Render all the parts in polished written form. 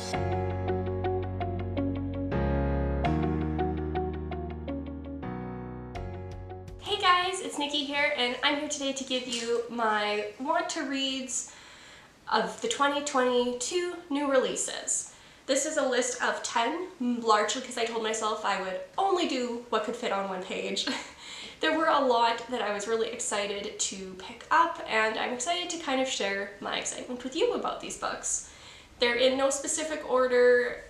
Hey guys, it's Nikki here, and I'm here today to give you my want to reads of the 2022 new releases. This is a list of 10, largely because I told myself I would only do what could fit on one page. There were a lot that I was really excited to pick up, and I'm excited to kind of share my excitement with you about these books. They're in no specific order.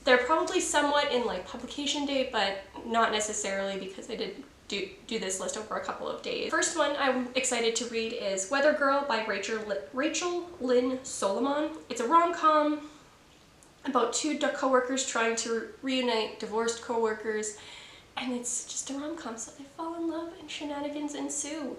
They're probably somewhat in like publication date, but not necessarily because I did do this list over a couple of days. First one I'm excited to read is Weather Girl by Rachel Lynn Solomon. It's a rom-com about two co-workers trying to reunite divorced co-workers, and it's just a rom-com, so they fall in love and shenanigans ensue.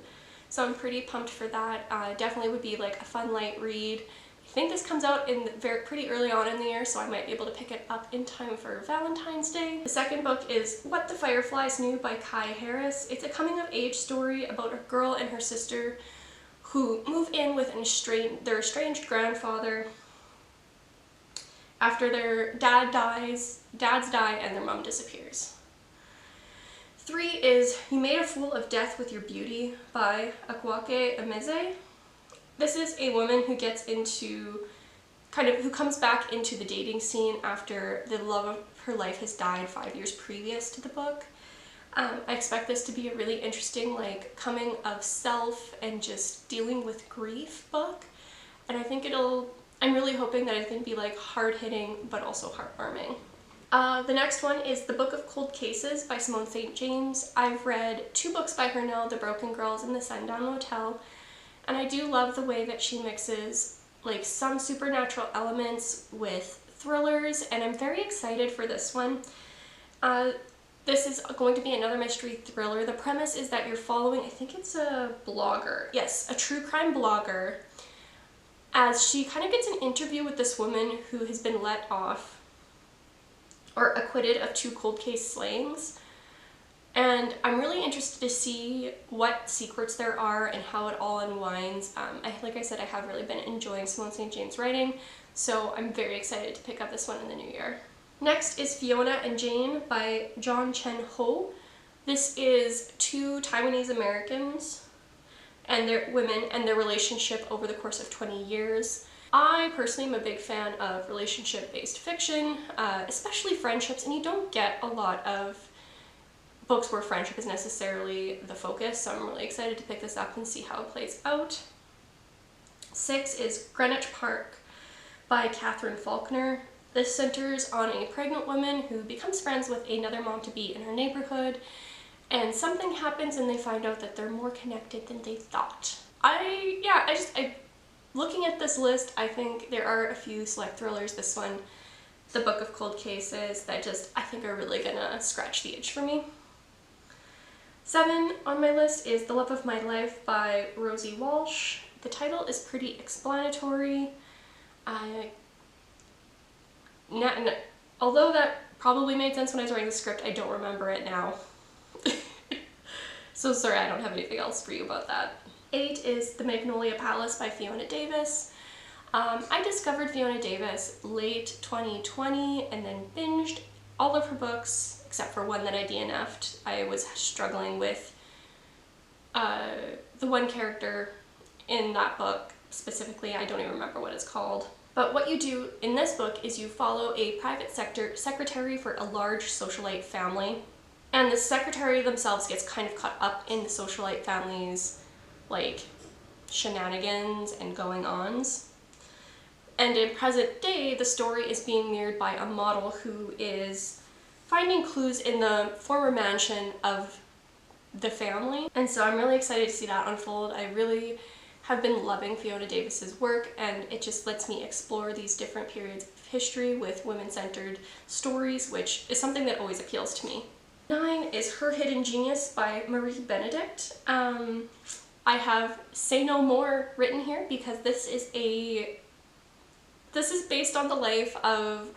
So I'm pretty pumped for that. Definitely would be like a fun light read. I think this comes out in pretty early on in the year, so I might be able to pick it up in time for Valentine's Day. The second book is What the Fireflies Knew by Kai Harris. It's a coming-of-age story about a girl and her sister who move in with their estranged grandfather after their dads die and their mom disappears. 3 is You Made a Fool of Death with Your Beauty by Akwake Emeze. This is a woman who who comes back into the dating scene after the love of her life has died 5 years previous to the book. I expect this to be a really interesting, like, coming of self and just dealing with grief book. And I think I'm really hoping that it's going to be like hard-hitting but also heartwarming. The next one is The Book of Cold Cases by Simone St. James. I've read 2 books by her now, The Broken Girls and The Sundown Motel. And I do love the way that she mixes like some supernatural elements with thrillers, and I'm very excited for this one. This is going to be another mystery thriller. The premise is that you're following, I think it's a blogger. Yes, a true crime blogger, as she kind of gets an interview with this woman who has been let off or acquitted of 2 cold case slayings. And I'm really interested to see what secrets there are and how it all unwinds. Like I said, I have really been enjoying Simone St. James' writing, so I'm very excited to pick up this one in the new year. Next is Fiona and Jane by John Chen Ho. This is 2 Taiwanese Americans and their women and their relationship over the course of 20 years. I personally am a big fan of relationship-based fiction, especially friendships, and you don't get a lot of books where friendship is necessarily the focus, so I'm really excited to pick this up and see how it plays out. 6 is Greenwich Park by Catherine Faulkner. This centers on a pregnant woman who becomes friends with another mom-to-be in her neighborhood, and something happens and they find out that they're more connected than they thought. Looking at this list, I think there are a few select thrillers, this one, The Book of Cold Cases, that just I think are really gonna scratch the itch for me. 7 on my list is The Love of My Life by Rosie Walsh. The title is pretty explanatory. Although that probably made sense when I was writing the script, I don't remember it now. So sorry, I don't have anything else for you about that. 8 is The Magnolia Palace by Fiona Davis. I discovered Fiona Davis late 2020 and then binged all of her books, except for one that I DNF'd. I was struggling with the one character in that book specifically. I don't even remember what it's called. But what you do in this book is you follow a private sector secretary for a large socialite family, and the secretary themselves gets kind of caught up in the socialite family's like shenanigans and going-ons. And in present day, the story is being mirrored by a model who is finding clues in the former mansion of the family. And so I'm really excited to see that unfold. I really have been loving Fiona Davis's work, and it just lets me explore these different periods of history with women-centered stories, which is something that always appeals to me. 9 is Her Hidden Genius by Marie Benedict. I have Say No More written here because this is based on the life of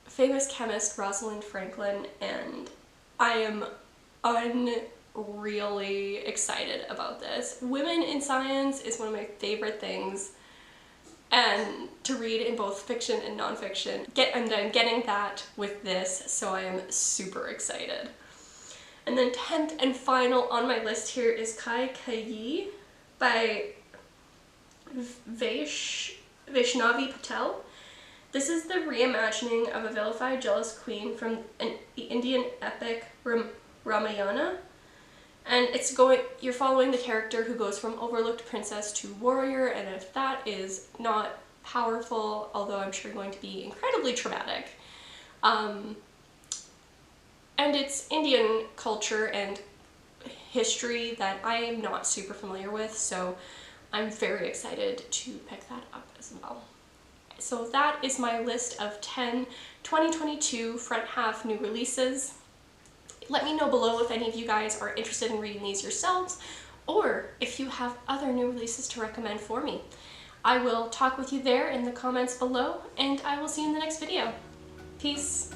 famous chemist Rosalind Franklin, and I am unreally excited about this. Women in science is one of my favorite things and to read in both fiction and nonfiction. And I'm getting that with this, so I am super excited. And then 10th and final on my list here is Kai Kayi by Vaishnavi Patel. This is the reimagining of a vilified, jealous queen from the Indian epic Ramayana. And you're following the character who goes from overlooked princess to warrior, and if that is not powerful, although I'm sure going to be incredibly traumatic. And it's Indian culture and history that I am not super familiar with, so I'm very excited to pick that up as well. So that is my list of 10 2022 front half new releases. Let me know below if any of you guys are interested in reading these yourselves, or if you have other new releases to recommend for me. I will talk with you there in the comments below, and I will see you in the next video. Peace.